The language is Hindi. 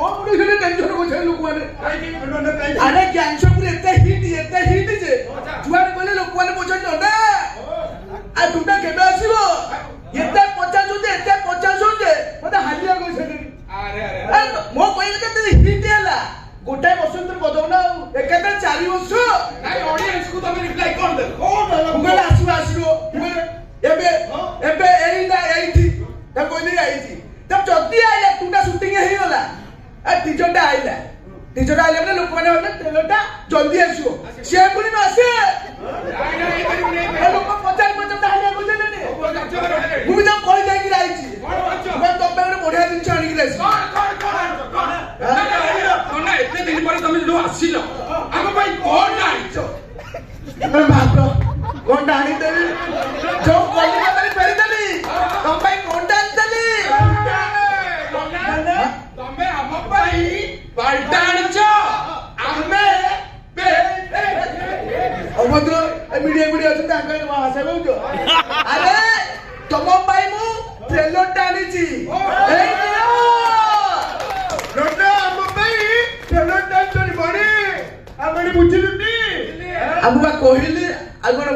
को मुझे से टेंशन को छे लोक माने अरे कैंसर पूरे एते हिट जे जुआर बोले लोक माने पछन ना आ तुटा केबे आसीबो एते 50 जे मते हालिया को छे अरे मो कोइ के हिट हला गोटे वर्ष तो बदल ना एकेते 4 वर्ष नाइ ऑडियंस को तमे रिप्लाई कोन दे मुगला आसीबो एबे एइना एइथि त कोइ आइथि तब जल्दी आइला तुटा शूटिंग हे होला आ टीचरटा आइला माने लोक माने होले ट्रेलरटा जल्दी आसीबो से पुनी न आसे लोक 50 हालिया को जे ने मु तो कहि जाई कि आइछि मैं तो बड़े बढ़िया दिन आनी कि आइछि कोन एते दिन पर तमे जो आसीलो आगो भाई कोन आइछो मैं बाप कोन आनी देली जो कोली माने फेरी देली तुम भाई कोन डालतली तमे हम भाई पाल्टा आनिछो आमे अभद्र मीडिया अछि तांका भाषा कहउछो अरे तुम भाई मु ट्रेलर टानिछि एई दियो रोटा हम भाई ट्रेलर टानि बड़ी हमनी बुझिलुनी हमका कहिली आगण